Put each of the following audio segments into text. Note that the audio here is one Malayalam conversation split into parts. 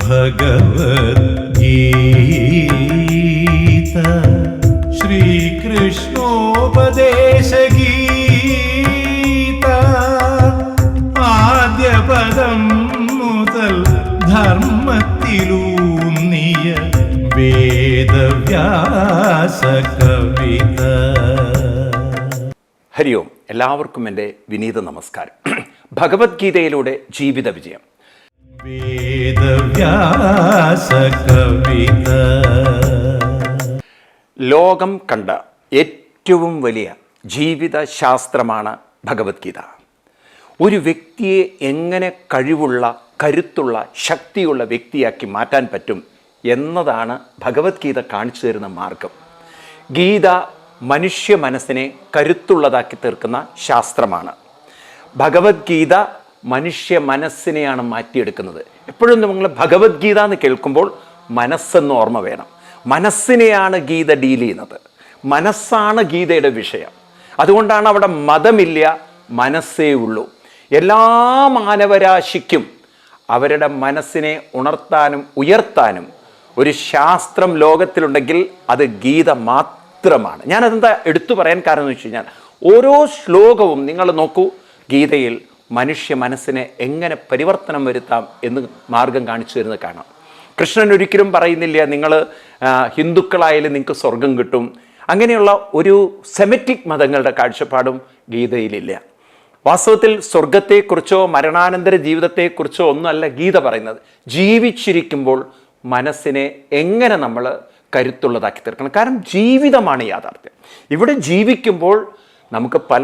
ഭഗവദ്ഗീത ശ്രീകൃഷ്ണോപദേശഗീത ആദ്യ പദം മുതൽ ധർമ്മത്തിലൂന്നിയ വേദവ്യാസ കവിത. ഹരി ഓം. എല്ലാവർക്കും എൻ്റെ വിനീത നമസ്കാരം. ഭഗവത്ഗീതയിലൂടെ ജീവിത വിജയം. വേദവ്യാസ കവിത. ലോകം കണ്ട ഏറ്റവും വലിയ ജീവിത ശാസ്ത്രമാണ് ഭഗവത്ഗീത. ഒരു വ്യക്തിയെ എങ്ങനെ കഴിവുള്ള, കരുത്തുള്ള, ശക്തിയുള്ള വ്യക്തിയാക്കി മാറ്റാൻ പറ്റും എന്നതാണ് ഭഗവത്ഗീത കാണിച്ചു തരുന്ന മാർഗം. ഗീത മനുഷ്യ മനസ്സിനെ കരുത്തുള്ളതാക്കി തീർക്കുന്ന ശാസ്ത്രമാണ്. ഭഗവത്ഗീത മനുഷ്യ മനസ്സിനെയാണ് മാറ്റിയെടുക്കുന്നത്. എപ്പോഴും നമ്മൾ ഭഗവത്ഗീത എന്ന് കേൾക്കുമ്പോൾ മനസ്സെന്ന് ഓർമ്മ വേണം. മനസ്സിനെയാണ് ഗീത ഡീൽ ചെയ്യുന്നത്. മനസ്സാണ് ഗീതയുടെ വിഷയം. അതുകൊണ്ടാണ് അവിടെ മതമില്ല, മനസ്സേ ഉള്ളൂ. എല്ലാ മാനവരാശിക്കും അവരുടെ മനസ്സിനെ ഉണർത്താനും ഉയർത്താനും ഒരു ശാസ്ത്രം ലോകത്തിലുണ്ടെങ്കിൽ അത് ഗീത മാത്രമാണ്. ഞാനതെന്താ എടുത്തു പറയാൻ കാരണം എന്ന് വെച്ച് കഴിഞ്ഞാൽ, ഓരോ ശ്ലോകവും നിങ്ങൾ നോക്കൂ, ഗീതയിൽ മനുഷ്യ മനസ്സിനെ എങ്ങനെ പരിവർത്തനം വരുത്താം എന്ന് മാർഗം കാണിച്ചു തരുന്നത് കാണാം. കൃഷ്ണൻ ഒരിക്കലും പറയുന്നില്ല നിങ്ങൾ ഹിന്ദുക്കളായാലും നിങ്ങൾക്ക് സ്വർഗം കിട്ടും. അങ്ങനെയുള്ള ഒരു സെമറ്റിക് മതങ്ങളുടെ കാഴ്ചപ്പാടും ഗീതയിലില്ല. വാസ്തവത്തിൽ സ്വർഗത്തെക്കുറിച്ചോ മരണാനന്തര ജീവിതത്തെക്കുറിച്ചോ ഒന്നുമല്ല ഗീത പറയുന്നത്. ജീവിച്ചിരിക്കുമ്പോൾ മനസ്സിനെ എങ്ങനെ നമ്മൾ കരുത്തുള്ളതാക്കി തീർക്കണം. കാരണം ജീവിതമാണ് യാഥാർത്ഥ്യം. ഇവിടെ ജീവിക്കുമ്പോൾ നമുക്ക് പല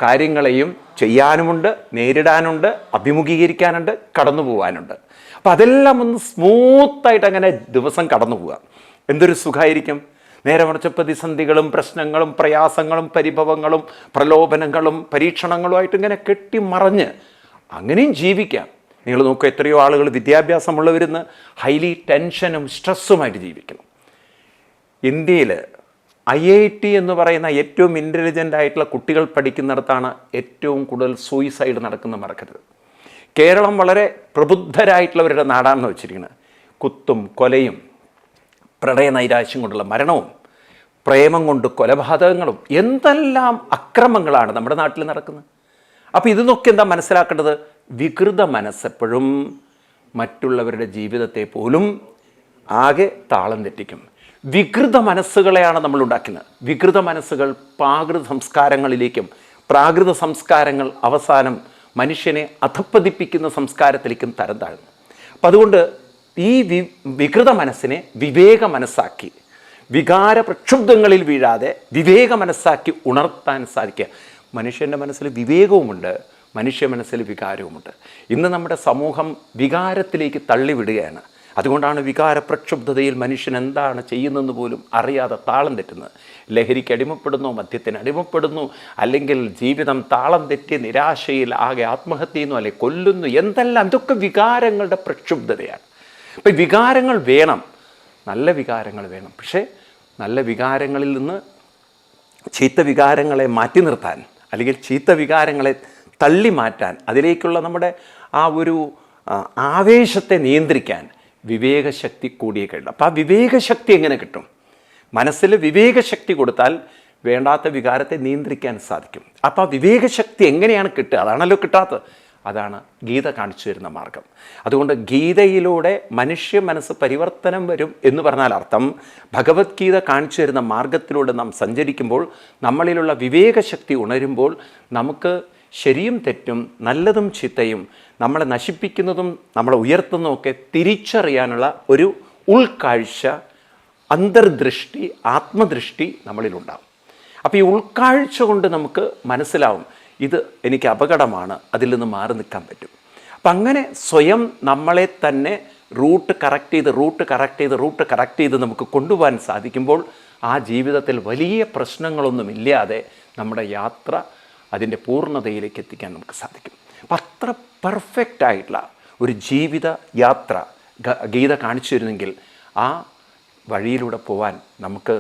കാര്യങ്ങളെയും ചെയ്യാനുമുണ്ട്, നേരിടാനുണ്ട്, അഭിമുഖീകരിക്കാനുണ്ട്, കടന്നു പോകാനുണ്ട്. അപ്പം അതെല്ലാം ഒന്ന് സ്മൂത്തായിട്ട് അങ്ങനെ ദിവസം കടന്നു പോവുക. എന്തൊരു സുഖമായിരിക്കും. നേരെ മറിച്ച് പ്രതിസന്ധികളും പ്രശ്നങ്ങളും പ്രയാസങ്ങളും പരിഭവങ്ങളും പ്രലോഭനങ്ങളും പരീക്ഷണങ്ങളുമായിട്ട് ഇങ്ങനെ കെട്ടിമറഞ്ഞ് അങ്ങനെയും ജീവിക്കാം. നിങ്ങൾ നോക്കുക, എത്രയോ ആളുകൾ വിദ്യാഭ്യാസമുള്ളവരിന്ന് ഹൈലി ടെൻഷനും സ്ട്രെസ്സുമായിട്ട് ജീവിക്കണം. ഇന്ത്യയിൽ IIT എന്ന് പറയുന്ന ഏറ്റവും ഇൻ്റലിജൻ്റ് ആയിട്ടുള്ള കുട്ടികൾ പഠിക്കുന്നിടത്താണ് ഏറ്റവും കൂടുതൽ സൂയിസൈഡ് നടക്കുന്നത്, മറക്കരുത്. കേരളം വളരെ പ്രബുദ്ധരായിട്ടുള്ളവരുടെ നാടാണെന്ന് വെച്ചിരിക്കുന്നത്. കുത്തും കൊലയും പ്രണയനൈരാശ്യം കൊണ്ടുള്ള മരണവും പ്രേമം കൊണ്ട് കൊലപാതകങ്ങളും എന്തെല്ലാം അക്രമങ്ങളാണ് നമ്മുടെ നാട്ടിൽ നടക്കുന്നത്. അപ്പോൾ ഇതിനൊക്കെ എന്താ മനസ്സിലാക്കേണ്ടത്? വികൃത മനസ്സെപ്പോഴും മറ്റുള്ളവരുടെ ജീവിതത്തെ പോലും ആകെ താളം തെറ്റിക്കും. വികൃത മനസ്സുകളെയാണ് നമ്മൾ ഉണ്ടാക്കുന്നത്. വികൃത മനസ്സുകൾ പ്രാകൃത സംസ്കാരങ്ങളിലേക്കും, പ്രാകൃത സംസ്കാരങ്ങൾ അവസാനം മനുഷ്യനെ അധപ്പതിപ്പിക്കുന്ന സംസ്കാരത്തിലേക്കും തരം താഴ്ന്നു. അപ്പം അതുകൊണ്ട് ഈ വികൃത മനസ്സിനെ വിവേക മനസ്സാക്കി, വികാര പ്രക്ഷുബ്ധങ്ങളിൽ വീഴാതെ വിവേക മനസ്സാക്കി ഉണർത്താൻ സാധിക്കുക. മനുഷ്യൻ്റെ മനസ്സിൽ വിവേകവുമുണ്ട്, മനുഷ്യ മനസ്സിൽ വികാരവുമുണ്ട്. ഇന്ന് നമ്മുടെ സമൂഹം വികാരത്തിലേക്ക് തള്ളിവിടുകയാണ്. അതുകൊണ്ടാണ് വികാര പ്രക്ഷുബ്ധതയിൽ മനുഷ്യൻ എന്താണ് ചെയ്യുന്നതെന്ന് പോലും അറിയാതെ താളം തെറ്റുന്നത്. ലഹരിക്ക് അടിമപ്പെടുന്നു, മദ്യത്തിന് അടിമപ്പെടുന്നു, അല്ലെങ്കിൽ ജീവിതം താളം തെറ്റി നിരാശയിൽ ആകെ ആത്മഹത്യ ചെയ്യുന്നു, അല്ലെങ്കിൽ കൊല്ലുന്നു. എന്തെല്ലാം ഇതൊക്കെ വികാരങ്ങളുടെ പ്രക്ഷുബ്ധതയാണ്. അപ്പം വികാരങ്ങൾ വേണം, നല്ല വികാരങ്ങൾ വേണം. പക്ഷേ നല്ല വികാരങ്ങളിൽ നിന്ന് ചീത്ത വികാരങ്ങളെ മാറ്റി നിർത്താൻ, അല്ലെങ്കിൽ ചീത്ത വികാരങ്ങളെ തള്ളി മാറ്റാൻ, അതിലേക്കുള്ള നമ്മുടെ ആ ഒരു ആവേശത്തെ നിയന്ത്രിക്കാൻ വിവേകശക്തി കൂടിയേ കഴിയും. അപ്പോൾ ആ വിവേകശക്തി എങ്ങനെ കിട്ടും? മനസ്സിൽ വിവേകശക്തി കൊടുത്താൽ വേണ്ടാത്ത വികാരത്തെ നിയന്ത്രിക്കാൻ സാധിക്കും. അപ്പോൾ ആ വിവേകശക്തി എങ്ങനെയാണ് കിട്ടുക? അതാണല്ലോ കിട്ടാത്തത്. അതാണ് ഗീത കാണിച്ചു തരുന്ന മാർഗം. അതുകൊണ്ട് ഗീതയിലൂടെ മനുഷ്യ മനസ്സ് പരിവർത്തനം വരും എന്ന് പറഞ്ഞാൽ അർത്ഥം, ഭഗവത്ഗീത കാണിച്ചു തരുന്ന മാർഗത്തിലൂടെ നാം സഞ്ചരിക്കുമ്പോൾ, നമ്മളിലുള്ള വിവേകശക്തി ഉണരുമ്പോൾ, നമുക്ക് ശരിയും തെറ്റും നല്ലതും ചീത്തയും നമ്മളെ നശിപ്പിക്കുന്നതും നമ്മളെ ഉയർത്തുന്നതുമൊക്കെ തിരിച്ചറിയാനുള്ള ഒരു ഉൾക്കാഴ്ച, അന്തർദൃഷ്ടി, ആത്മദൃഷ്ടി നമ്മളിലുണ്ടാകും. അപ്പോൾ ഈ ഉൾക്കാഴ്ച കൊണ്ട് നമുക്ക് മനസ്സിലാവും ഇത് എനിക്ക് അപകടമാണ്, അതിൽ നിന്ന് മാറി നിൽക്കാൻ പറ്റും. അപ്പം അങ്ങനെ സ്വയം നമ്മളെ തന്നെ റൂട്ട് കറക്റ്റ് ചെയ്ത് നമുക്ക് കൊണ്ടുപോകാൻ സാധിക്കുമ്പോൾ ആ ജീവിതത്തിൽ വലിയ പ്രശ്നങ്ങളൊന്നുമില്ലാതെ നമ്മുടെ യാത്ര അതിൻ്റെ പൂർണ്ണതയിലേക്ക് എത്തിക്കാൻ നമുക്ക് സാധിക്കും. അപ്പം അത്ര പെർഫെക്റ്റ് ആയിട്ടുള്ള ഒരു ജീവിത യാത്ര ഗീത കാണിച്ചു തരുന്നെങ്കിൽ ആ വഴിയിലൂടെ പോവാൻ നമുക്ക്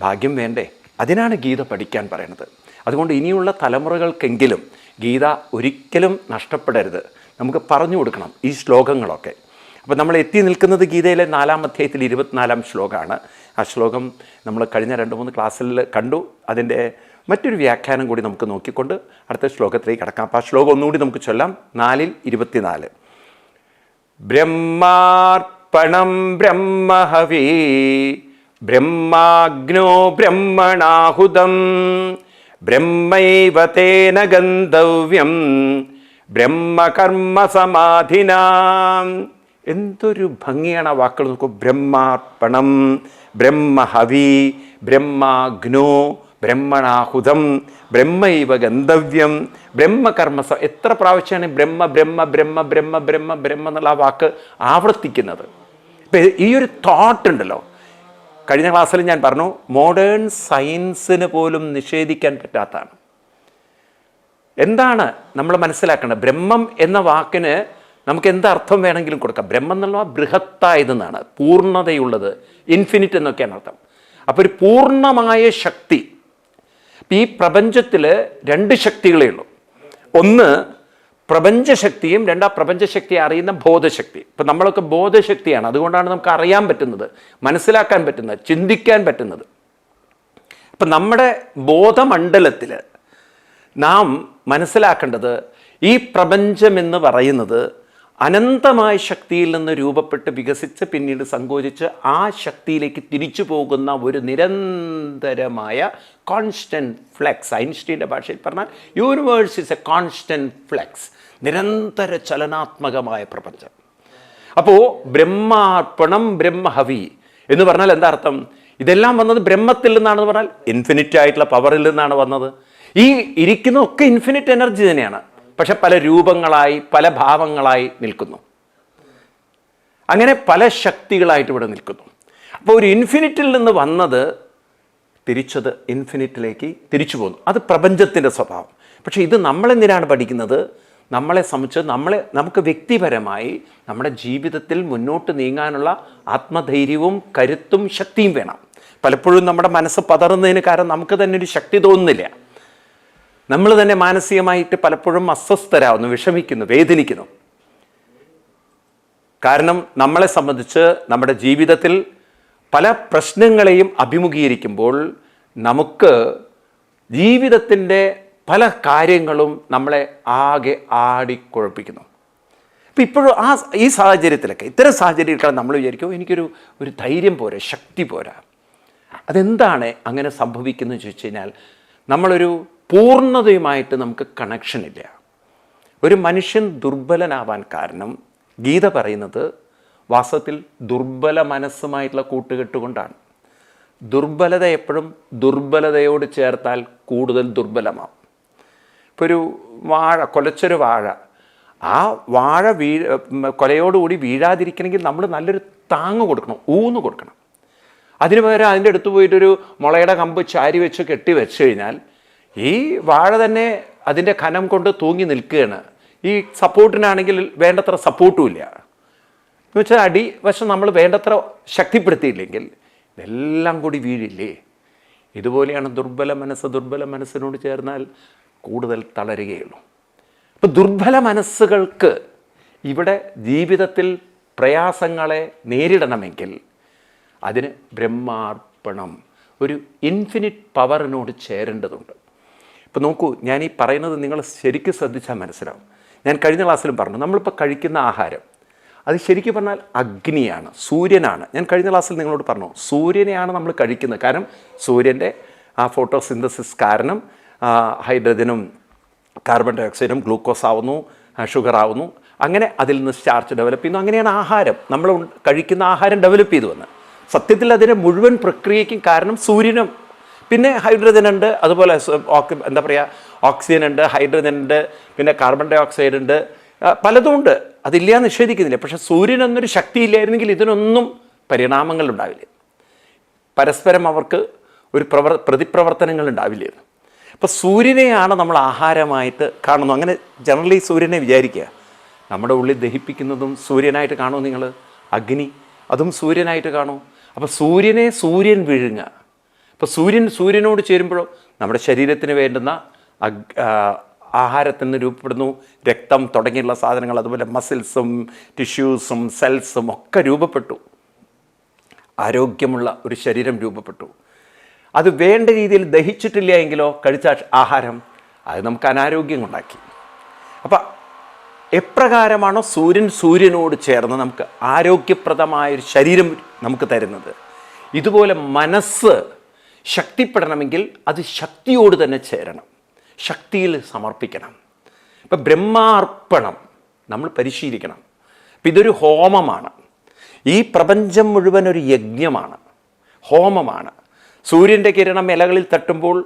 ഭാഗ്യം വേണ്ടേ? അതിനാണ് ഗീത പഠിക്കാൻ പറയുന്നത്. അതുകൊണ്ട് ഇനിയുള്ള തലമുറകൾക്കെങ്കിലും ഗീത ഒരിക്കലും നഷ്ടപ്പെടരുത്. നമുക്ക് പറഞ്ഞു കൊടുക്കണം ഈ ശ്ലോകങ്ങളൊക്കെ. അപ്പോൾ നമ്മൾ എത്തി നിൽക്കുന്നത് ഗീതയിലെ 4-ാം അധ്യായത്തിൽ 24-ാം ശ്ലോകമാണ്. ആ ശ്ലോകം നമ്മൾ കഴിഞ്ഞ 2-3 ക്ലാസ്സിൽ കണ്ടു. അതിൻ്റെ മറ്റൊരു വ്യാഖ്യാനം കൂടി നമുക്ക് നോക്കിക്കൊണ്ട് അടുത്ത ശ്ലോകത്തിലേക്ക് കടക്കാം. അപ്പോൾ ആ ശ്ലോകം ഒന്നുകൂടി നമുക്ക് ചൊല്ലാം. 4:24 ബ്രഹ്മാർപ്പണം ബ്രഹ്മഹവി ബ്രഹ്മാഗ്നോ ബ്രഹ്മണാഹുതം ബ്രഹ്മൈവ തേന ഗന്ധവ്യം ബ്രഹ്മകർമ്മ സമാധിന. എന്തൊരു ഭംഗിയാണ് ആ വാക്കുകൾ നോക്കൂ. ബ്രഹ്മാർപ്പണം ബ്രഹ്മഹവി ബ്രഹ്മാഗ്നോ ബ്രഹ്മണാഹുതം ബ്രഹ്മൈവ ഗന്ധവ്യം ബ്രഹ്മകർമ്മ. എത്ര പ്രാവശ്യമാണ് ബ്രഹ്മ ബ്രഹ്മ ബ്രഹ്മ ബ്രഹ്മ ബ്രഹ്മ ബ്രഹ്മ എന്നുള്ള ആ വാക്ക് ആവർത്തിക്കുന്നത്. ഇപ്പം ഈ ഒരു തോട്ട് ഉണ്ടല്ലോ, കഴിഞ്ഞ ക്ലാസ്സിൽ ഞാൻ പറഞ്ഞു, മോഡേൺ സയൻസിന് പോലും നിഷേധിക്കാൻ പറ്റാത്തതാണ്. എന്താണ് നമ്മൾ മനസ്സിലാക്കേണ്ടത്? ബ്രഹ്മം എന്ന വാക്കിന് നമുക്ക് എന്തർത്ഥം വേണമെങ്കിലും കൊടുക്കാം. ബ്രഹ്മം എന്നുള്ള ബൃഹത്തായതെന്നാണ്, പൂർണ്ണതയുള്ളത്, ഇൻഫിനിറ്റ് എന്നൊക്കെയാണ് അർത്ഥം. അപ്പോൾ ഒരു പൂർണ്ണമായ ശക്തി. ഈ പ്രപഞ്ചത്തിൽ 2 ശക്തികളേ ഉള്ളൂ. ഒന്ന് പ്രപഞ്ചശക്തിയും, 2 പ്രപഞ്ചശക്തിയെ അറിയുന്ന ബോധശക്തി. ഇപ്പം നമ്മളൊക്കെ ബോധശക്തിയാണ്, അതുകൊണ്ടാണ് നമുക്ക് അറിയാൻ പറ്റുന്നത്, മനസ്സിലാക്കാൻ പറ്റുന്നത്, ചിന്തിക്കാൻ പറ്റുന്നത്. അപ്പം നമ്മുടെ ബോധമണ്ഡലത്തിൽ നാം മനസ്സിലാക്കേണ്ടത് ഈ പ്രപഞ്ചമെന്ന് പറയുന്നത് അനന്തമായ ശക്തിയിൽ നിന്ന് രൂപപ്പെട്ട് വികസിച്ച് പിന്നീട് സങ്കോചിച്ച് ആ ശക്തിയിലേക്ക് തിരിച്ചു പോകുന്ന ഒരു നിരന്തരമായ കോൺസ്റ്റൻറ്റ് ഫ്ലെക്സ്. ഐൻസ്റ്റീൻ്റെ ഭാഷയിൽ പറഞ്ഞാൽ universe is A constant flex, നിരന്തര ചലനാത്മകമായ പ്രപഞ്ചം. അപ്പോൾ ബ്രഹ്മാർപ്പണം ബ്രഹ്മഹവി എന്ന് പറഞ്ഞാൽ എന്താ അർത്ഥം? ഇതെല്ലാം വന്നത് ബ്രഹ്മത്തിൽ നിന്നാണെന്ന് പറഞ്ഞാൽ ഇൻഫിനിറ്റ് ആയിട്ടുള്ള പവറിൽ നിന്നാണ് വന്നത്. ഈ ഇരിക്കുന്നതൊക്കെ ഇൻഫിനിറ്റ് എനർജി തന്നെയാണ്, പക്ഷെ പല രൂപങ്ങളായി പല ഭാവങ്ങളായി നിൽക്കുന്നു. അങ്ങനെ പല ശക്തികളായിട്ട് ഇവിടെ നിൽക്കുന്നു. അപ്പോൾ ഒരു ഇൻഫിനിറ്റിൽ നിന്ന് വന്നത് തിരിച്ചത് ഇൻഫിനിറ്റിലേക്ക് തിരിച്ചു പോകുന്നു. അത് പ്രപഞ്ചത്തിൻ്റെ സ്വഭാവം. പക്ഷേ ഇത് നമ്മളെന്തിനാണ് പഠിക്കുന്നത്? നമ്മളെ സംബന്ധിച്ച് നമുക്ക് വ്യക്തിപരമായി നമ്മുടെ ജീവിതത്തിൽ മുന്നോട്ട് നീങ്ങാനുള്ള ആത്മധൈര്യവും കരുത്തും ശക്തിയും വേണം. പലപ്പോഴും നമ്മുടെ മനസ്സ് പതറുന്നതിന് കാരണം നമുക്ക് തന്നെ ഒരു ശക്തി തോന്നുന്നില്ല. നമ്മൾ തന്നെ മാനസികമായിട്ട് പലപ്പോഴും അസ്വസ്ഥരാകുന്നു, വിഷമിക്കുന്നു, വേദനിക്കുന്നു. കാരണം നമ്മളെ സംബന്ധിച്ച് നമ്മുടെ ജീവിതത്തിൽ പല പ്രശ്നങ്ങളെയും അഭിമുഖീകരിക്കുമ്പോൾ നമുക്ക് ജീവിതത്തിൻ്റെ പല കാര്യങ്ങളും നമ്മളെ ആകെ ആടിക്കുഴപ്പിക്കുന്നു. അപ്പോൾ ഇപ്പോഴും ഈ സാഹചര്യത്തിലൊക്കെ, ഇത്തരം സാഹചര്യങ്ങളൊക്കെ നമ്മൾ വിചാരിക്കും എനിക്കൊരു ധൈര്യം പോരാ, ശക്തി പോരാ. അതെന്താണ് അങ്ങനെ സംഭവിക്കുന്നത് ചോദിച്ചു കഴിഞ്ഞാൽ, നമ്മളൊരു പൂർണ്ണതയുമായിട്ട് നമുക്ക് കണക്ഷനില്ല. ഒരു മനുഷ്യൻ ദുർബലനാവാൻ കാരണം ഗീത പറയുന്നത് വാസ്തവത്തിൽ ദുർബല മനസ്സുമായിട്ടുള്ള കൂട്ടുകെട്ടുകൊണ്ടാണ്. ദുർബലത എപ്പോഴും ദുർബലതയോട് ചേർത്താൽ കൂടുതൽ ദുർബലമാവും. ഇപ്പോൾ ഒരു കൊലച്ചൊരു വാഴ, ആ വാഴ കൊലയോടുകൂടി വീഴാതിരിക്കണമെങ്കിൽ നമ്മൾ നല്ലൊരു താങ്ങ് കൊടുക്കണം, ഊന്ന് കൊടുക്കണം. അതിന് പകരം അതിൻ്റെ അടുത്ത് പോയിട്ടൊരു മുളയുടെ കമ്പ് ചാരി വെച്ച് കെട്ടി വെച്ച് കഴിഞ്ഞാൽ ഈ വാഴ തന്നെ അതിൻ്റെ കനം കൊണ്ട് തൂങ്ങി നിൽക്കുകയാണ്. ഈ സപ്പോർട്ടിനാണെങ്കിൽ വേണ്ടത്ര സപ്പോർട്ടും ഇല്ല. എന്ന് വെച്ചാൽ അടിവശം നമ്മൾ വേണ്ടത്ര ശക്തിപ്പെടുത്തിയില്ലെങ്കിൽ ഇതെല്ലാം കൂടി വീഴില്ലേ? ഇതുപോലെയാണ് ദുർബല മനസ്സിനോട് ചേർന്നാൽ കൂടുതൽ തളരുകയുള്ളൂ. അപ്പോൾ ദുർബല മനസ്സുകൾക്ക് ഇവിടെ ജീവിതത്തിൽ പ്രയാസങ്ങളെ നേരിടണമെങ്കിൽ അതിന് ബ്രഹ്മാർപ്പണം, ഒരു ഇൻഫിനിറ്റ് പവറിനോട് ചേരേണ്ടതുണ്ട്. ഇപ്പോൾ നോക്കൂ, ഞാൻ ഈ പറയുന്നത് നിങ്ങൾ ശരിക്കും ശ്രദ്ധിച്ചാൽ മനസ്സിലാവും. ഞാൻ കഴിഞ്ഞ ക്ലാസ്സിലും പറഞ്ഞു, നമ്മളിപ്പോൾ കഴിക്കുന്ന ആഹാരം അത് ശരിക്കും പറഞ്ഞാൽ അഗ്നിയാണ്, സൂര്യനാണ്. ഞാൻ കഴിഞ്ഞ ക്ലാസ്സിൽ നിങ്ങളോട് പറഞ്ഞു, സൂര്യനെയാണ് നമ്മൾ കഴിക്കുന്നത്. കാരണം സൂര്യൻ്റെ ആ ഫോട്ടോസിന്തസിസ് കാരണം ഹൈഡ്രജനും കാർബൺ ഡൈ ഓക്സൈഡും ഗ്ലൂക്കോസ് ആവുന്നു, ഷുഗർ ആവുന്നു. അങ്ങനെ അതിൽ നിന്ന് സ്റ്റാർച്ച് ഡെവലപ്പ് ചെയ്യുന്നു. അങ്ങനെയാണ് ആഹാരം, നമ്മൾ കഴിക്കുന്ന ആഹാരം ഡെവലപ്പ് ചെയ്തു വന്ന്. സത്യത്തിൽ അതിൻ്റെ മുഴുവൻ പ്രക്രിയയ്ക്കും കാരണം സൂര്യനും, പിന്നെ ഹൈഡ്രജൻ ഉണ്ട്, അതുപോലെ എന്താ പറയുക, ഓക്സിജൻ ഉണ്ട്, ഹൈഡ്രജൻ ഉണ്ട്, പിന്നെ കാർബൺ ഡൈ ഓക്സൈഡ് ഉണ്ട്, പലതും ഉണ്ട്. അതില്ല നിഷേധിക്കുന്നില്ല. പക്ഷേ സൂര്യനൊന്നൊരു ശക്തിയില്ലായിരുന്നെങ്കിൽ ഇതിനൊന്നും പരിണാമങ്ങൾ ഉണ്ടാവില്ല, പരസ്പരം അവർക്ക് ഒരു പ്രതിപ്രവർത്തനങ്ങൾ ഉണ്ടാവില്ലായിരുന്നു. അപ്പോൾ സൂര്യനെയാണ് നമ്മൾ ആഹാരമായിട്ട് കാണുന്നു. അങ്ങനെ ജനറലി സൂര്യനെ വിചാരിക്കുക. നമ്മുടെ ഉള്ളിൽ ദഹിപ്പിക്കുന്നതും സൂര്യനായിട്ട് കാണുമോ നിങ്ങൾ? അഗ്നി, അതും സൂര്യനായിട്ട് കാണും. അപ്പോൾ സൂര്യൻ വിഴുങ്ങുക. അപ്പോൾ സൂര്യനോട് ചേരുമ്പോഴോ നമ്മുടെ ശരീരത്തിന് വേണ്ടുന്ന ആഹാരത്തിൽ നിന്ന് രൂപപ്പെടുന്നു. രക്തം തുടങ്ങിയുള്ള സാധനങ്ങൾ, അതുപോലെ മസിൽസും ടിഷ്യൂസും സെൽസും ഒക്കെ രൂപപ്പെട്ടു. ആരോഗ്യമുള്ള ഒരു ശരീരം രൂപപ്പെട്ടു. അത് വേണ്ട രീതിയിൽ ദഹിച്ചിട്ടില്ല എങ്കിലോ കഴിച്ച ആഹാരം അത് നമുക്ക് അനാരോഗ്യം ഉണ്ടാക്കി. അപ്പം എപ്രകാരമാണോ സൂര്യനോട് ചേർന്ന് നമുക്ക് ആരോഗ്യപ്രദമായൊരു ശരീരം നമുക്ക് തരുന്നത്, ഇതുപോലെ മനസ്സ് ശക്തിപ്പെടണമെങ്കിൽ അത് ശക്തിയോട് തന്നെ ചേരണം, ശക്തിയിൽ സമർപ്പിക്കണം. ഇപ്പം ബ്രഹ്മാർപ്പണം നമ്മൾ പരിശീലിക്കണം. അപ്പം ഇതൊരു ഹോമമാണ്. ഈ പ്രപഞ്ചം മുഴുവൻ ഒരു യജ്ഞമാണ്, ഹോമമാണ്. സൂര്യൻ്റെ കിരണം ഇലകളിൽ തട്ടുമ്പോൾ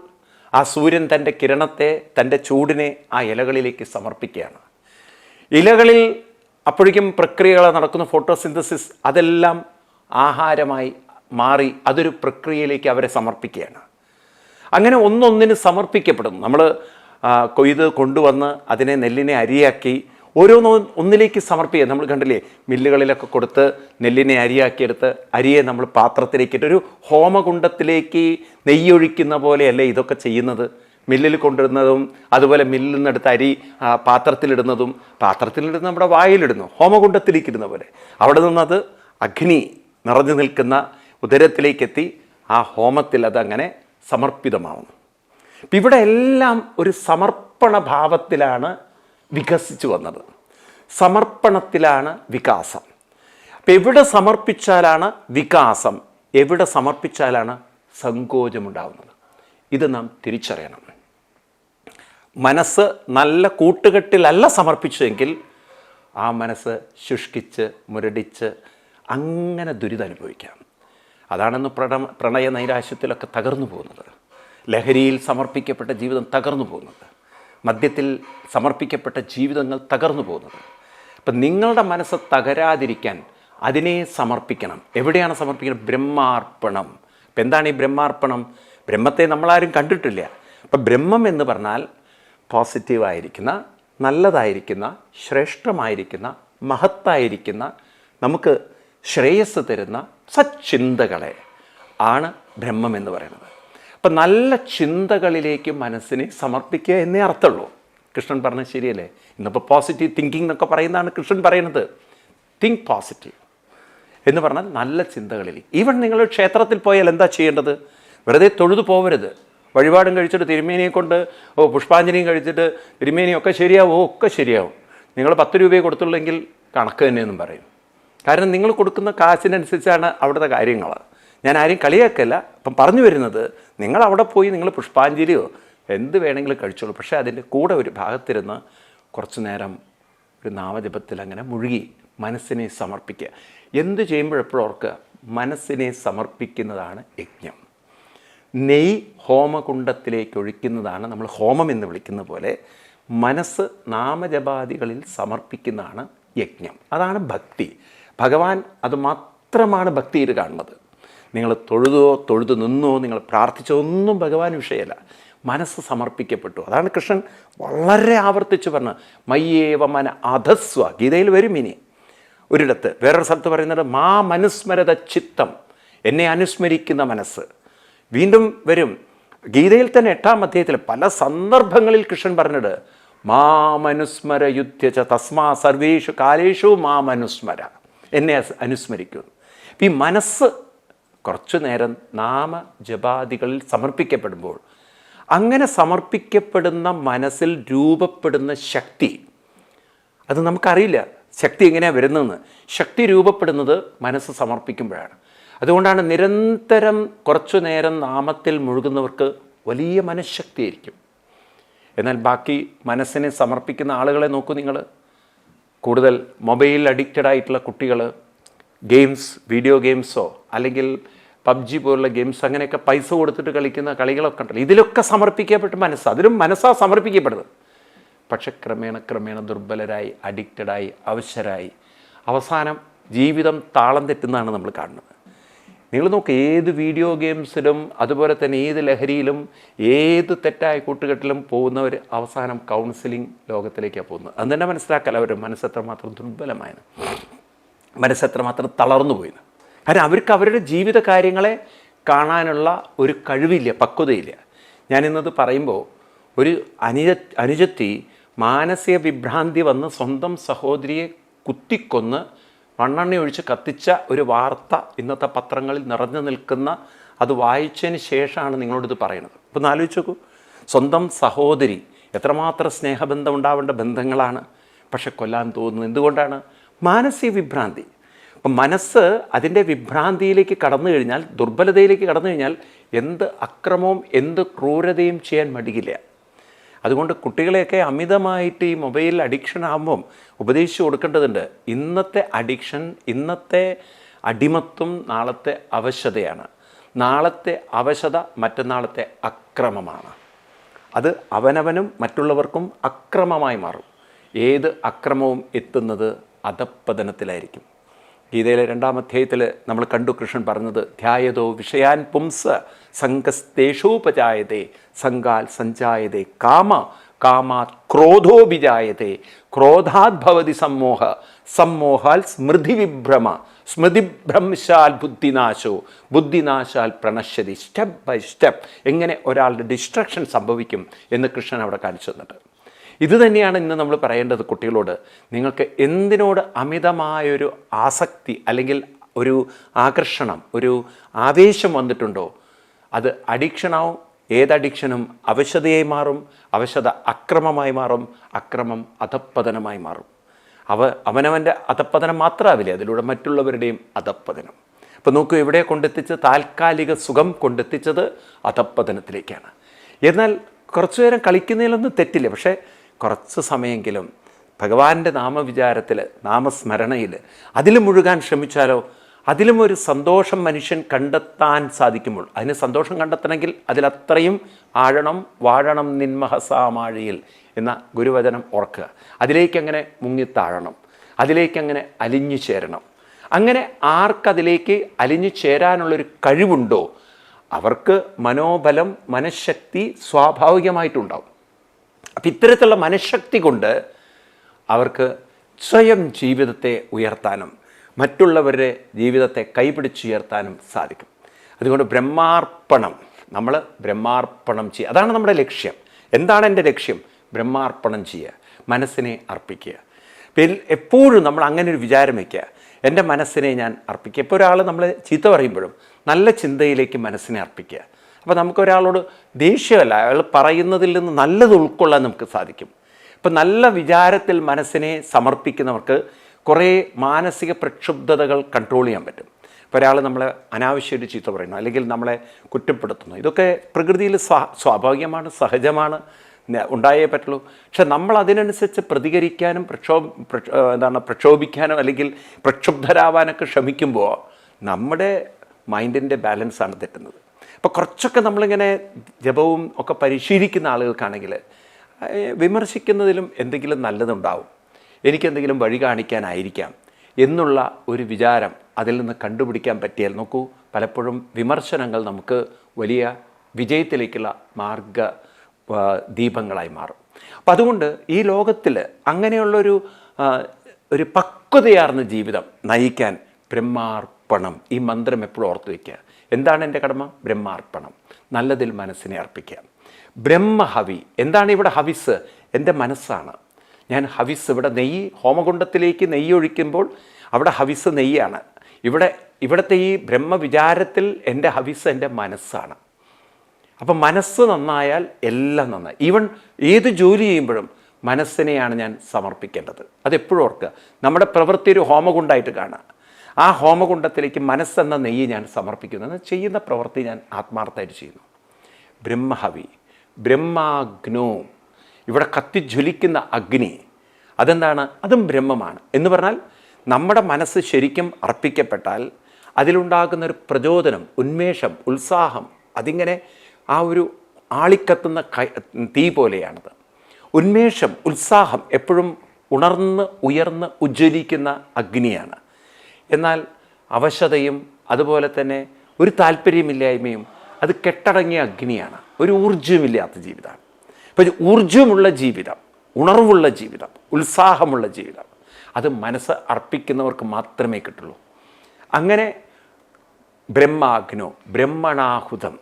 ആ സൂര്യൻ തൻ്റെ കിരണത്തെ, തൻ്റെ ചൂടിനെ ആ ഇലകളിലേക്ക് സമർപ്പിക്കുകയാണ്. ഇലകളിൽ അപ്പോഴേക്കും പ്രക്രിയകൾ നടക്കുന്ന ഫോട്ടോസിന്തസിസ്, അതെല്ലാം ആഹാരമായി മാറി അതൊരു പ്രക്രിയയിലേക്ക് അവരെ സമർപ്പിക്കുകയാണ്. അങ്ങനെ ഒന്നൊന്നിന് സമർപ്പിക്കപ്പെടുന്നു. നമ്മൾ കൊയ്ത് കൊണ്ടുവന്ന് അതിനെ നെല്ലിനെ അരിയാക്കി ഒന്നിലേക്ക് സമർപ്പിക്കുക. നമ്മൾ കണ്ടില്ലേ, മില്ലുകളിലൊക്കെ കൊടുത്ത് നെല്ലിനെ അരിയാക്കിയെടുത്ത് അരിയെ നമ്മൾ പാത്രത്തിലേക്കിട്ട് ഒരു ഹോമകുണ്ടത്തിലേക്ക് നെയ്യൊഴിക്കുന്ന പോലെയല്ലേ ഇതൊക്കെ ചെയ്യുന്നത്. മില്ലിൽ കൊണ്ടുവരുന്നതും അതുപോലെ മില്ലിൽ നിന്നെടുത്ത് അരി പാത്രത്തിലിടുന്നതും, പാത്രത്തിലിടുന്ന നമ്മുടെ വായിലിടുന്നു, ഹോമകുണ്ടത്തിലേക്ക് ഇടുന്ന പോലെ. അവിടെ നിന്നത് അഗ്നി നിറഞ്ഞു നിൽക്കുന്ന ഉദരത്തിലേക്കെത്തി ആ ഹോമത്തിൽ അതങ്ങനെ സമർപ്പിതമാവുന്നു. ഇപ്പം ഇവിടെ എല്ലാം ഒരു സമർപ്പണ ഭാവത്തിലാണ് വികസിച്ചു വന്നത്. സമർപ്പണത്തിലാണ് വികാസം. അപ്പം എവിടെ സമർപ്പിച്ചാലാണ് വികാസം, എവിടെ സമർപ്പിച്ചാലാണ് സങ്കോചമുണ്ടാവുന്നത്, ഇത് നാം തിരിച്ചറിയണം. മനസ്സ് നല്ല കൂട്ടുകെട്ടിലല്ല സമർപ്പിച്ചതെങ്കിൽ ആ മനസ്സ് ശുഷ്കിച്ച് മുരടിച്ച് അങ്ങനെ ദുരിതം അനുഭവിക്കാം. അതാണെന്ന് പ്രണയ നൈരാശ്യത്തിലൊക്കെ തകർന്നു പോകുന്നത്, ലഹരിയിൽ സമർപ്പിക്കപ്പെട്ട ജീവിതം തകർന്നു പോകുന്നത്, മദ്യത്തിൽ സമർപ്പിക്കപ്പെട്ട ജീവിതങ്ങൾ തകർന്നു പോകുന്നത്. അപ്പം നിങ്ങളുടെ മനസ്സ് തകരാതിരിക്കാൻ അതിനെ സമർപ്പിക്കണം. എവിടെയാണ് സമർപ്പിക്കുന്നത്? ബ്രഹ്മാർപ്പണം. അപ്പം എന്താണ് ഈ ബ്രഹ്മാർപ്പണം? ബ്രഹ്മത്തെ നമ്മളാരും കണ്ടിട്ടില്ല. അപ്പം ബ്രഹ്മം എന്ന് പറഞ്ഞാൽ പോസിറ്റീവായിരിക്കുന്ന, നല്ലതായിരിക്കുന്ന, ശ്രേഷ്ഠമായിരിക്കുന്ന, മഹത്തായിരിക്കുന്ന, നമുക്ക് ശ്രേയസ് തരുന്ന സച്ചിന്തകളെ ആണ് ബ്രഹ്മം എന്ന് പറയുന്നത്. അപ്പം നല്ല ചിന്തകളിലേക്ക് മനസ്സിനെ സമർപ്പിക്കുക എന്നേ അർത്ഥമുള്ളൂ. കൃഷ്ണൻ പറഞ്ഞത് ശരിയല്ലേ? ഇന്നിപ്പോൾ പോസിറ്റീവ് തിങ്കിങ് എന്നൊക്കെ പറയുന്നതാണ് കൃഷ്ണൻ പറയുന്നത്. തിങ്ക് പോസിറ്റീവ് എന്ന് പറഞ്ഞാൽ നല്ല ചിന്തകളിൽ. ഈവൻ നിങ്ങൾ ക്ഷേത്രത്തിൽ പോയാൽ എന്താ ചെയ്യേണ്ടത്? വെറുതെ തൊഴുതു പോകരുത്. വഴിപാടും കഴിച്ചിട്ട് തിരുമേനിയെ കൊണ്ട് പുഷ്പാഞ്ജലിയും കഴിച്ചിട്ട് തിരുമേനിയൊക്കെ ശരിയാവും, ഒക്കെ ശരിയാവും. നിങ്ങൾ 10 രൂപയെ കൊടുത്തുള്ളെങ്കിൽ കണക്ക് തന്നെയെന്നും പറയും. കാരണം നിങ്ങൾ കൊടുക്കുന്ന കാശിനനുസരിച്ചാണ് അവിടുത്തെ കാര്യങ്ങൾ. ഞാൻ ആരെയും കളിയാക്കല്ല. അപ്പം പറഞ്ഞു വരുന്നത്, നിങ്ങൾ അവിടെ പോയി നിങ്ങൾ പുഷ്പാഞ്ജലിയോ എന്ത് വേണമെങ്കിലും കഴിച്ചോളൂ. പക്ഷേ അതിൻ്റെ കൂടെ ഒരു ഭാഗത്തിരുന്ന് കുറച്ചു നേരം ഒരു നാമജപത്തിൽ അങ്ങനെ മുഴുകി മനസ്സിനെ സമർപ്പിക്കുക. എന്ത് ചെയ്യുമ്പോഴെപ്പോഴും ഓർക്കുക, മനസ്സിനെ സമർപ്പിക്കുന്നതാണ് യജ്ഞം. നെയ് ഹോമകുണ്ടത്തിലേക്ക് ഒഴിക്കുന്നതാണ് നമ്മൾ ഹോമം എന്ന് വിളിക്കുന്ന പോലെ. മനസ്സ് നാമജപാദികളിൽ സമർപ്പിക്കുന്നതാണ് യജ്ഞം. അതാണ് ഭക്തി. ഭഗവാൻ അത് മാത്രമാണ് ഭക്തിയിൽ കാണുന്നത്. നിങ്ങൾ തൊഴുതു നിന്നോ, നിങ്ങൾ പ്രാർത്ഥിച്ചോ ഒന്നും ഭഗവാൻ വിഷയമല്ല. മനസ്സ് സമർപ്പിക്കപ്പെട്ടു. അതാണ് കൃഷ്ണൻ വളരെ ആവർത്തിച്ച് പറഞ്ഞത്, മയ്യേവ മന അധസ്വ. ഗീതയിൽ വരും ഇനി ഒരിടത്ത്. വേറൊരു സ്ഥലത്ത് പറയുന്നത് മാ മനുസ്മരത ചിത്തം, എന്നെ അനുസ്മരിക്കുന്ന മനസ്സ്. വീണ്ടും വരും ഗീതയിൽ തന്നെ 8-ാം അധ്യായത്തിൽ പല സന്ദർഭങ്ങളിൽ കൃഷ്ണൻ പറഞ്ഞത് മാമനുസ്മര യുദ്ധ്യച്ച തസ്മാ സർവേഷു കാലേഷു മാമനുസ്മര, എന്നെ അനുസ്മരിക്കൂ. ഈ മനസ്സ് കുറച്ചു നേരം നാമജപാദികളിൽ സമർപ്പിക്കപ്പെടുമ്പോൾ, അങ്ങനെ സമർപ്പിക്കപ്പെടുന്ന മനസ്സിൽ രൂപപ്പെടുന്ന ശക്തി, അത് നമുക്കറിയില്ല ശക്തി എങ്ങനെയാണ് വരുന്നതെന്ന്. ശക്തി രൂപപ്പെടുന്നത് മനസ്സ് സമർപ്പിക്കുമ്പോഴാണ്. അതുകൊണ്ടാണ് നിരന്തരം കുറച്ചു നേരം നാമത്തിൽ മുഴുകുന്നവർക്ക് വലിയ മനഃശക്തിയായിരിക്കും. എന്നാൽ ബാക്കി മനസ്സിനെ സമർപ്പിക്കുന്ന ആളുകളെ നോക്കൂ നിങ്ങൾ. കൂടുതൽ മൊബൈൽ അഡിക്റ്റഡ് ആയിട്ടുള്ള കുട്ടികൾ, ഗെയിംസ്, വീഡിയോ ഗെയിംസോ അല്ലെങ്കിൽ പബ്ജി പോലുള്ള ഗെയിംസ്, അങ്ങനെയൊക്കെ പൈസ കൊടുത്തിട്ട് കളിക്കുന്ന കളികളൊക്കെ ഉണ്ടല്ലോ. ഇതിലൊക്കെ സമർപ്പിക്കപ്പെട്ട മനസ്സ്, അതിലും മനസ്സാണ് സമർപ്പിക്കപ്പെടുന്നത്. പക്ഷെ ക്രമേണ ദുർബലരായി, അഡിക്റ്റഡായി, അവശരായി അവസാനം ജീവിതം താളം തെറ്റുന്നതാണ് നമ്മൾ കാണുന്നത്. നിങ്ങൾ നോക്ക്, ഏത് വീഡിയോ ഗെയിംസിലും അതുപോലെ തന്നെ ഏത് ലഹരിയിലും ഏത് തെറ്റായ കൂട്ടുകെട്ടിലും പോകുന്നവർ അവസാനം കൗൺസിലിംഗ് ലോകത്തിലേക്കാണ് പോകുന്നത്. അത് തന്നെ മനസ്സിലാക്കല്ല അവർ മനസ്സെത്രമാത്രം ദുർബലമായെന്ന്, മനസ്സെത്രമാത്രം തളർന്നു പോയിന്ന്. കാരണം അവർക്ക് അവരുടെ ജീവിത കാര്യങ്ങളെ കാണാനുള്ള ഒരു കഴിവില്ല, പക്വതയില്ല. ഞാനിന്നത് പറയുമ്പോൾ ഒരു അനുജത്തി മാനസിക വിഭ്രാന്തി വന്ന് സ്വന്തം സഹോദരിയെ കുത്തിക്കൊന്ന് മണ്ണെണ്ണ ഒഴിച്ച് കത്തിച്ച ഒരു വാർത്ത ഇന്നത്തെ പത്രങ്ങളിൽ നിറഞ്ഞു നിൽക്കുന്ന, അത് വായിച്ചതിന് ശേഷമാണ് നിങ്ങളോടിത് പറയുന്നത്. അപ്പോൾ ഒന്ന് ആലോചിച്ച് നോക്കൂ, സ്വന്തം സഹോദരി, എത്രമാത്രം സ്നേഹബന്ധം ഉണ്ടാവേണ്ട ബന്ധങ്ങളാണ്, പക്ഷെ കൊല്ലാൻ തോന്നുന്നത് എന്തുകൊണ്ടാണ്? മാനസിക വിഭ്രാന്തി. അപ്പം മനസ്സ് അതിൻ്റെ വിഭ്രാന്തിയിലേക്ക് കടന്നു കഴിഞ്ഞാൽ, ദുർബലതയിലേക്ക് കടന്നു കഴിഞ്ഞാൽ എന്ത് അക്രമവും എന്ത് ക്രൂരതയും ചെയ്യാൻ മടിയില്ല. അതുകൊണ്ട് കുട്ടികളെയൊക്കെ അമിതമായിട്ട് ഈ മൊബൈൽ അഡിക്ഷൻ ആകുമ്പം ഉപദേശിച്ച് കൊടുക്കേണ്ടതുണ്ട്. ഇന്നത്തെ അഡിക്ഷൻ, ഇന്നത്തെ അടിമത്വം നാളത്തെ അവശതയാണ്. നാളത്തെ അവശത മറ്റന്നാളത്തെ അക്രമമാണ്. അത് അവനവനും മറ്റുള്ളവർക്കും അക്രമമായി മാറും. ഏത് അക്രമവും എത്തുന്നത് അധപ്പതനത്തിലായിരിക്കും. ഗീതയിലെ 2-ാം അധ്യായത്തിൽ നമ്മൾ കണ്ടു കൃഷ്ണൻ പറഞ്ഞത്, ധ്യായതോ വിഷയാൻ പുംസ സംഗസ്തേഷോപജായതേ സംഗാൽ സഞ്ജായതേ കാമ കാമാത് ക്രോധോഭിജായതേ ക്രോധാത് ഭവതി സമ്മോഹ സമ്മോഹാൽ സ്മൃതിവിഭ്രമ സ്മൃതിഭ്രംശാൽ ബുദ്ധിനാശോ ബുദ്ധിനാശാൽ പ്രണശ്യതി. സ്റ്റെപ്പ് ബൈ സ്റ്റെപ്പ് എങ്ങനെ ഒരാളുടെ ഡിസ്ട്രക്ഷൻ സംഭവിക്കും എന്ന് കൃഷ്ണൻ അവിടെ കാണിച്ചു തന്നിട്ട്. ഇത് തന്നെയാണ് ഇന്ന് നമ്മൾ പറയേണ്ടത് കുട്ടികളോട്. നിങ്ങൾക്ക് എന്തിനോട് അമിതമായൊരു ആസക്തി അല്ലെങ്കിൽ ഒരു ആകർഷണം, ഒരു ആവേശം വന്നിട്ടുണ്ടോ, അത് അഡിക്ഷനാവും. ഏത് അഡിക്ഷനും അവശതയായി മാറും, അവശത അക്രമമായി മാറും, അക്രമം അധപ്പതനമായി മാറും. അവനവൻ്റെ അധപ്പതനം മാത്രമാവില്ലേ, അതിലൂടെ മറ്റുള്ളവരുടെയും അധപ്പതനം. അപ്പോൾ നോക്കൂ, എവിടെ കൊണ്ടെത്തിച്ച് താൽക്കാലിക സുഖം കൊണ്ടെത്തിച്ചത് അധപ്പതനത്തിലേക്കാണ്. എന്നാൽ കുറച്ചു നേരം കളിക്കുന്നതിലൊന്നും തെറ്റില്ല, പക്ഷേ കുറച്ച് സമയമെങ്കിലും ഭഗവാന്റെ നാമവിചാരത്തിൽ, നാമസ്മരണയിൽ അതിൽ മുഴുകാൻ ശ്രമിച്ചാലോ, അതിലും ഒരു സന്തോഷം മനുഷ്യൻ കണ്ടെത്താൻ സാധിക്കുമ്പോൾ, അതിന് സന്തോഷം കണ്ടെത്തണമെങ്കിൽ അതിലത്രയും ആഴണം വാഴണം നിന്മഹസാമാഴിയിൽ എന്ന ഗുരുവചനം ഓർക്കുക. അതിലേക്കങ്ങനെ മുങ്ങിത്താഴണം, അതിലേക്കങ്ങനെ അലിഞ്ഞു ചേരണം. അങ്ങനെ ആർക്കതിലേക്ക് അലിഞ്ഞു ചേരാനുള്ളൊരു കഴിവുണ്ടോ അവർക്ക് മനോബലം, മനഃശക്തി സ്വാഭാവികമായിട്ടുണ്ടാവും. അപ്പം ഇത്തരത്തിലുള്ള മനഃശക്തി കൊണ്ട് അവർക്ക് സ്വയം ജീവിതത്തെ ഉയർത്താനും മറ്റുള്ളവരുടെ ജീവിതത്തെ കൈപിടിച്ചുയർത്താനും സാധിക്കും. അതുകൊണ്ട് ബ്രഹ്മാർപ്പണം, നമ്മൾ ബ്രഹ്മാർപ്പണം ചെയ്യുക, അതാണ് നമ്മുടെ ലക്ഷ്യം. എന്താണ് എൻ്റെ ലക്ഷ്യം? ബ്രഹ്മാർപ്പണം ചെയ്യുക, മനസ്സിനെ അർപ്പിക്കുക. എപ്പോഴും നമ്മൾ അങ്ങനെ ഒരു വിചാരം വയ്ക്കുക, എൻ്റെ മനസ്സിനെ ഞാൻ അർപ്പിക്കുക. ഇപ്പോൾ ഒരാൾ നമ്മളെ ചീത്ത പറയുമ്പോഴും നല്ല ചിന്തയിലേക്ക് മനസ്സിനെ അർപ്പിക്കുക. അപ്പോൾ നമുക്കൊരാളോട് ദേഷ്യമല്ല, അയാൾ പറയുന്നതിൽ നിന്ന് നല്ലത് ഉൾക്കൊള്ളാൻ നമുക്ക് സാധിക്കും. ഇപ്പം നല്ല വിചാരത്തിൽ മനസ്സിനെ സമർപ്പിക്കുന്നവർക്ക് കുറേ മാനസിക പ്രക്ഷുബ്ധതകൾ കൺട്രോൾ ചെയ്യാൻ പറ്റും. ഇപ്പോൾ ഒരാൾ നമ്മളെ അനാവശ്യമായിട്ട് ചീത്ത പറയുന്നു, അല്ലെങ്കിൽ നമ്മളെ കുറ്റപ്പെടുത്തുന്നു, ഇതൊക്കെ പ്രകൃതിയിൽ സ്വാഭാവികമാണ്, സഹജമാണ്, ഉണ്ടായേ പറ്റുള്ളൂ. പക്ഷെ നമ്മൾ അതിനനുസരിച്ച് പ്രതികരിക്കാനും പ്രക്ഷോഭിക്കാനും അല്ലെങ്കിൽ പ്രക്ഷുബ്ധരാവാനൊക്കെ ശ്രമിക്കുമ്പോൾ നമ്മുടെ മൈൻഡിൻ്റെ ബാലൻസാണ് തെറ്റുന്നത്. അപ്പോൾ കുറച്ചൊക്കെ നമ്മളിങ്ങനെ ജപവും ഒക്കെ പരിശീലിക്കുന്ന ആളുകൾക്കാണെങ്കിൽ വിമർശിക്കുന്നതിലും എന്തെങ്കിലും നല്ലതുണ്ടാവും, എനിക്കെന്തെങ്കിലും വഴി കാണിക്കാനായിരിക്കാം എന്നുള്ള ഒരു വിചാരം അതിൽ നിന്ന് കണ്ടുപിടിക്കാൻ പറ്റിയാൽ നോക്കൂ, പലപ്പോഴും വിമർശനങ്ങൾ നമുക്ക് വലിയ വിജയത്തിലേക്കുള്ള മാർഗ ദീപങ്ങളായി മാറും. അപ്പം അതുകൊണ്ട് ഈ ലോകത്തിൽ അങ്ങനെയുള്ളൊരു ഒരു പക്വതയാർന്ന ജീവിതം നയിക്കാൻ ബ്രഹ്മാർപ്പണം, ഈ മന്ത്രം എപ്പോഴും ഓർത്ത് വയ്ക്കുക. എന്താണ് എൻ്റെ കടമ? ബ്രഹ്മാർപ്പണം, നല്ലതിൽ മനസ്സിനെ അർപ്പിക്കുക. ബ്രഹ്മഹവി, എന്താണ് ഇവിടെ ഹവിസ്? എൻ്റെ മനസ്സാണ്. ഞാൻ ഹവിസ്, ഇവിടെ നെയ്യ്, ഹോമകുണ്ഡത്തിലേക്ക് നെയ്യ് ഒഴിക്കുമ്പോൾ അവിടെ ഹവിസ് നെയ്യാണ്. ഇവിടുത്തെ ഈ ബ്രഹ്മവിചാരത്തിൽ എൻ്റെ ഹവിസ് എൻ്റെ മനസ്സാണ്. അപ്പം മനസ്സ് നന്നായാൽ എല്ലാം നന്നായി. ഈവൻ ഏത് ജോലി ചെയ്യുമ്പോഴും മനസ്സിനെയാണ് ഞാൻ സമർപ്പിക്കേണ്ടത്. അതെപ്പോഴും ഓർക്കുക. നമ്മുടെ പ്രവൃത്തി ഒരു ഹോമകുണ്ടായിട്ട് കാണുക. ആ ഹോമകുണ്ടത്തിലേക്ക് മനസ്സെന്ന നെയ്യ് ഞാൻ സമർപ്പിക്കുന്നത്, ചെയ്യുന്ന പ്രവൃത്തി ഞാൻ ആത്മാർത്ഥമായിട്ട് ചെയ്യുന്നു. ബ്രഹ്മഹവി, ബ്രഹ്മാഗ്നോ, ഇവിടെ കത്തിജ്വലിക്കുന്ന അഗ്നി, അതെന്താണ്? അതും ബ്രഹ്മമാണ്. എന്ന് പറഞ്ഞാൽ നമ്മുടെ മനസ്സ് ശരിക്കും അർപ്പിക്കപ്പെട്ടാൽ അതിലുണ്ടാകുന്നൊരു പ്രചോദനം, ഉന്മേഷം, ഉത്സാഹം, അതിങ്ങനെ ആ ഒരു ആളിക്കത്തുന്ന തീ പോലെയാണത്. ഉന്മേഷം, ഉത്സാഹം എപ്പോഴും ഉണർന്ന് ഉയർന്ന് ഉജ്ജ്വലിക്കുന്ന അഗ്നിയാണ്. എന്നാൽ അവശതയും അതുപോലെ തന്നെ ഒരു താല്പര്യമില്ലായ്മയും അത് കെട്ടടങ്ങിയ അഗ്നിയാണ്, ഒരു ഊർജ്ജമില്ലാത്ത ജീവിതമാണ്. അപ്പോൾ ഊർജ്ജമുള്ള ജീവിതം, ഉണർവുള്ള ജീവിതം, ഉത്സാഹമുള്ള ജീവിതം അത് മനസ്സ് അർപ്പിക്കുന്നവർക്ക് മാത്രമേ കിട്ടുള്ളൂ. അങ്ങനെ ബ്രഹ്മാഗ്നോ ബ്രഹ്മണാഹുതം,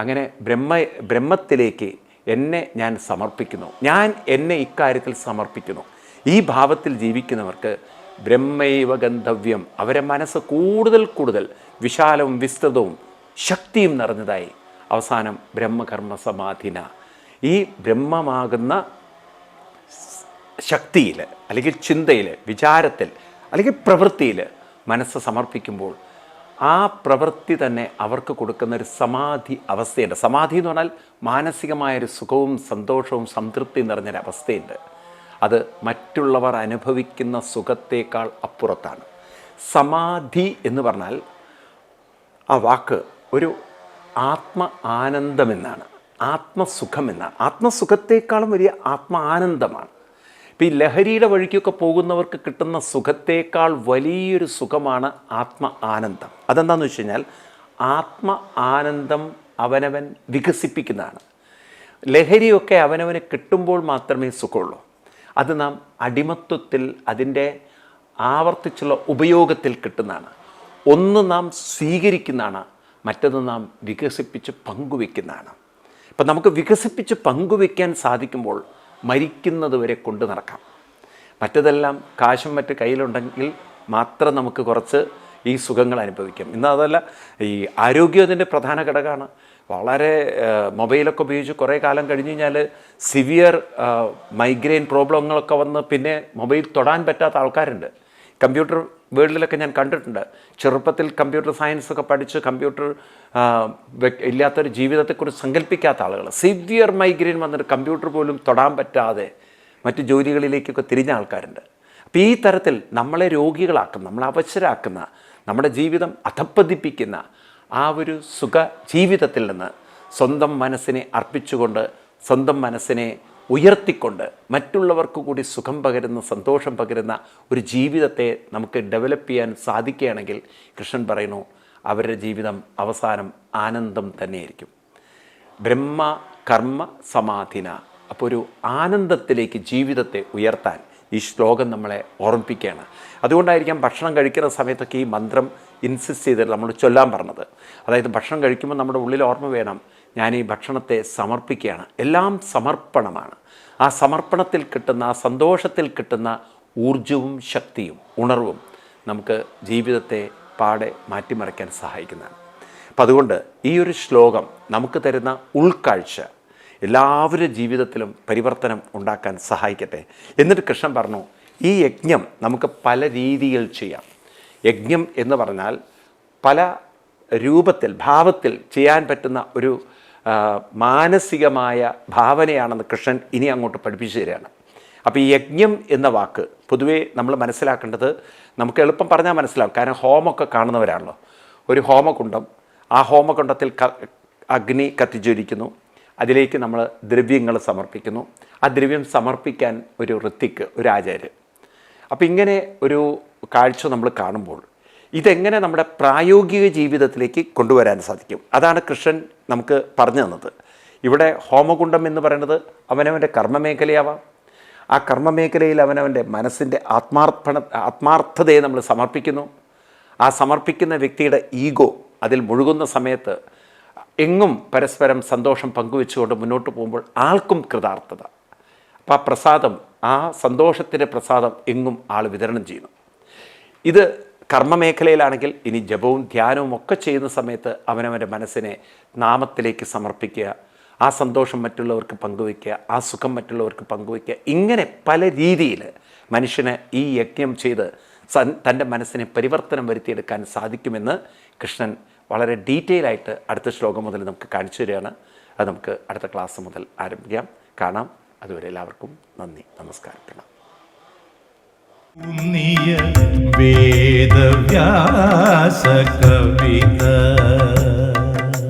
അങ്ങനെ ബ്രഹ്മത്തിലേക്ക് എന്നെ ഞാൻ സമർപ്പിക്കുന്നു, ഞാൻ എന്നെ ഇക്കാര്യത്തിൽ സമർപ്പിക്കുന്നു. ഈ ഭാവത്തിൽ ജീവിക്കുന്നവർക്ക് ബ്രഹ്മൈവ ഗന്ധവ്യം, അവരെ മനസ്സ് കൂടുതൽ കൂടുതൽ വിശാലവും വിസ്തൃതവും ശക്തിയും നിറഞ്ഞതായി അവസാനം ബ്രഹ്മകർമ്മ സമാധിന, ഈ ബ്രഹ്മമാകുന്ന ശക്തിയിൽ അല്ലെങ്കിൽ ചിന്തയിൽ, വിചാരത്തിൽ അല്ലെങ്കിൽ പ്രവൃത്തിയിൽ മനസ്സ് സമർപ്പിക്കുമ്പോൾ ആ പ്രവൃത്തി തന്നെ അവർക്ക് കൊടുക്കുന്ന ഒരു സമാധി അവസ്ഥയുണ്ട്. സമാധി എന്ന് പറഞ്ഞാൽ മാനസികമായൊരു സുഖവും സന്തോഷവും സംതൃപ്തി നിറഞ്ഞൊരവസ്ഥയുണ്ട്. അത് മറ്റുള്ളവർ അനുഭവിക്കുന്ന സുഖത്തേക്കാൾ അപ്പുറത്താണ്. സമാധി എന്ന് പറഞ്ഞാൽ ആ വാക്ക് ഒരു ആത്മ ആനന്ദമെന്നാണ്, ആത്മസുഖമെന്നാണ്. ആത്മസുഖത്തേക്കാളും വലിയ ആത്മ ആനന്ദമാണ്. ഇപ്പം ഈ ലഹരിയുടെ വഴിക്കൊക്കെ പോകുന്നവർക്ക് കിട്ടുന്ന സുഖത്തേക്കാൾ വലിയൊരു സുഖമാണ് ആത്മ ആനന്ദം. അതെന്താണെന്ന് വെച്ച് കഴിഞ്ഞാൽ ആത്മ ആനന്ദം അവനവൻ വികസിപ്പിക്കുന്നതാണ്. ലഹരിയൊക്കെ അവനവന് കിട്ടുമ്പോൾ മാത്രമേ സുഖമുള്ളൂ. അത് നാം അടിമത്വത്തിൽ, അതിൻ്റെ ആവർത്തിച്ചുള്ള ഉപയോഗത്തിൽ കിട്ടുന്നതാണ്. ഒന്ന് നാം സ്വീകരിക്കുന്നതാണ്, മറ്റൊന്ന് നാം വികസിപ്പിച്ച് പങ്കുവെക്കുന്നതാണ്. ഇപ്പം നമുക്ക് വികസിപ്പിച്ച് പങ്കുവെക്കാൻ സാധിക്കുമ്പോൾ മരിക്കുന്നത് വരെ കൊണ്ടു നടക്കാം. മറ്റതെല്ലാം കാശും മറ്റ് കയ്യിലുണ്ടെങ്കിൽ മാത്രം നമുക്ക് കുറച്ച് ഈ സുഖങ്ങൾ അനുഭവിക്കാം. ഇന്ന് അതല്ല, ഈ ആരോഗ്യം അതിൻ്റെ പ്രധാന ഘടകമാണ്. വളരെ മൊബൈലൊക്കെ ഉപയോഗിച്ച് കുറേ കാലം കഴിഞ്ഞ് കഴിഞ്ഞാൽ സിവിയർ മൈഗ്രെയിൻ പ്രോബ്ലങ്ങളൊക്കെ വന്ന് പിന്നെ മൊബൈൽ തൊടാൻ പറ്റാത്ത ആൾക്കാരുണ്ട്. കമ്പ്യൂട്ടർ വേൾഡിലൊക്കെ ഞാൻ കണ്ടിട്ടുണ്ട്. ചെറുപ്പത്തിൽ കമ്പ്യൂട്ടർ സയൻസ് ഒക്കെ പഠിച്ച് കമ്പ്യൂട്ടർ ഇല്ലാത്തൊരു ജീവിതത്തെക്കുറിച്ച് സങ്കല്പിക്കാത്ത ആളുകൾ, സിവിയർ മൈഗ്രെയിൻ വന്നിട്ട് കമ്പ്യൂട്ടർ പോലും തൊടാൻ പറ്റാതെ മറ്റ് ജോലികളിലേക്കൊക്കെ തിരിഞ്ഞ ആൾക്കാരുണ്ട്. അപ്പോൾ ഈ തരത്തിൽ നമ്മളെ രോഗികളാക്കുന്ന, നമ്മളെ അവശരാക്കുന്ന, നമ്മുടെ ജീവിതം അധപ്പതിപ്പിക്കുന്ന ആ ഒരു സുഖ ജീവിതത്തിൽ നിന്ന് സ്വന്തം മനസ്സിനെ അർപ്പിച്ചുകൊണ്ട്, സ്വന്തം മനസ്സിനെ ഉയർത്തിക്കൊണ്ട് മറ്റുള്ളവർക്ക് കൂടി സുഖം പകരുന്ന, സന്തോഷം പകരുന്ന ഒരു ജീവിതത്തെ നമുക്ക് ഡെവലപ്പ് ചെയ്യാൻ സാധിക്കുകയാണെങ്കിൽ കൃഷ്ണൻ പറയുന്നു അവരുടെ ജീവിതം അവസാനം ആനന്ദം തന്നെയായിരിക്കും. ബ്രഹ്മ കർമ്മ സമാധിന. അപ്പോൾ ഒരു ആനന്ദത്തിലേക്ക് ജീവിതത്തെ ഉയർത്താൻ ഈ ശ്ലോകം നമ്മളെ ഓർമ്മിപ്പിക്കുകയാണ്. അതുകൊണ്ടായിരിക്കാം ഭക്ഷണം കഴിക്കുന്ന സമയത്തൊക്കെ ഈ മന്ത്രം ഇൻസിസ്റ്റ് ചെയ്തിട്ട് നമ്മൾ ചൊല്ലാൻ പറഞ്ഞത്. അതായത് ഭക്ഷണം കഴിക്കുമ്പോൾ നമ്മുടെ ഉള്ളിൽ ഓർമ്മ വേണം, ഞാൻ ഈ ഭക്ഷണത്തെ സമർപ്പിക്കുകയാണ്. എല്ലാം സമർപ്പണമാണ്. ആ സമർപ്പണത്തിൽ കിട്ടുന്ന, ആ സന്തോഷത്തിൽ കിട്ടുന്ന ഊർജവും ശക്തിയും ഉണർവും നമുക്ക് ജീവിതത്തെ പാടെ മാറ്റിമറിക്കാൻ സഹായിക്കുന്നതാണ്. അപ്പം അതുകൊണ്ട് ഈ ഒരു ശ്ലോകം നമുക്ക് തരുന്ന ഉൾക്കാഴ്ച എല്ലാവരുടെ ജീവിതത്തിലും പരിവർത്തനം ഉണ്ടാക്കാൻ സഹായിക്കട്ടെ. എന്നിട്ട് കൃഷ്ണൻ പറഞ്ഞു, ഈ യജ്ഞം നമുക്ക് പല രീതിയിൽ ചെയ്യാം. യജ്ഞം എന്ന് പറഞ്ഞാൽ പല രൂപത്തിൽ, ഭാവത്തിൽ ചെയ്യാൻ പറ്റുന്ന ഒരു മാനസികമായ ഭാവനയാണെന്ന് കൃഷ്ണൻ ഇനി അങ്ങോട്ട് പഠിപ്പിച്ചു തരികയാണ്. അപ്പോൾ ഈ യജ്ഞം എന്ന വാക്ക് പൊതുവേ നമ്മൾ മനസ്സിലാക്കേണ്ടത്, നമുക്ക് എളുപ്പം പറഞ്ഞാൽ മനസ്സിലാവും, കാരണം ഹോമമൊക്കെ കാണുന്നവരാണല്ലോ. ഒരു ഹോമകുണ്ഡം, ആ ഹോമകുണ്ഡത്തിൽ അഗ്നി കത്തിജ്വലിക്കുന്നു, അതിലേക്ക് നമ്മൾ ദ്രവ്യങ്ങൾ സമർപ്പിക്കുന്നു. ആ ദ്രവ്യം സമർപ്പിക്കാൻ ഒരു ഋത്തിക്ക്, ഒരു ആചാര്യൻ. അപ്പോൾ ഇങ്ങനെ ഒരു കാഴ്ച നമ്മൾ കാണുമ്പോൾ ഇതെങ്ങനെ നമ്മുടെ പ്രായോഗിക ജീവിതത്തിലേക്ക് കൊണ്ടുവരാൻ സാധിക്കും? അതാണ് കൃഷ്ണൻ നമുക്ക് പറഞ്ഞു തന്നത്. ഇവിടെ ഹോമകുണ്ഡം എന്ന് പറയുന്നത് അവനവൻ്റെ കർമ്മമേഖലയാവാം. ആ കർമ്മമേഖലയിൽ അവനവൻ്റെ മനസ്സിൻ്റെ ആത്മാർത്ഥതയെ നമ്മൾ സമർപ്പിക്കുന്നു. ആ സമർപ്പിക്കുന്ന വ്യക്തിയുടെ ഈഗോ അതിൽ മുഴുകുന്ന സമയത്ത് എങ്ങും പരസ്പരം സന്തോഷം പങ്കുവെച്ചുകൊണ്ട് മുന്നോട്ട് പോകുമ്പോൾ ആൾക്കും കൃതാർത്ഥത. അപ്പോൾ ആ പ്രസാദം, ആ സന്തോഷത്തിൻ്റെ പ്രസാദം എങ്ങും ആൾ വിതരണം ചെയ്യുന്നു. ഇത് കർമ്മമേഖലയിലാണെങ്കിൽ ഇനി ജപവും ധ്യാനവും ഒക്കെ ചെയ്യുന്ന സമയത്ത് അവനവൻ്റെ മനസ്സിനെ നാമത്തിലേക്ക് സമർപ്പിക്കുക, ആ സന്തോഷം മറ്റുള്ളവർക്ക് പങ്കുവയ്ക്കുക, ആ സുഖം മറ്റുള്ളവർക്ക് പങ്കുവയ്ക്കുക. ഇങ്ങനെ പല രീതിയിൽ മനുഷ്യന് ഈ യജ്ഞം ചെയ്ത് തൻ്റെ മനസ്സിനെ പരിവർത്തനം വരുത്തിയെടുക്കാൻ സാധിക്കുമെന്ന് കൃഷ്ണൻ വളരെ ഡീറ്റെയിൽ ആയിട്ട് അടുത്ത ശ്ലോകം മുതൽ നമുക്ക് കാണിച്ചു തരികയാണ്. അത് നമുക്ക് അടുത്ത ക്ലാസ് മുതൽ ആരംഭിക്കാം, കാണാം. അതുവരെ എല്ലാവർക്കും നന്ദി, നമസ്കാരം. വേദവ്യാസ കവിത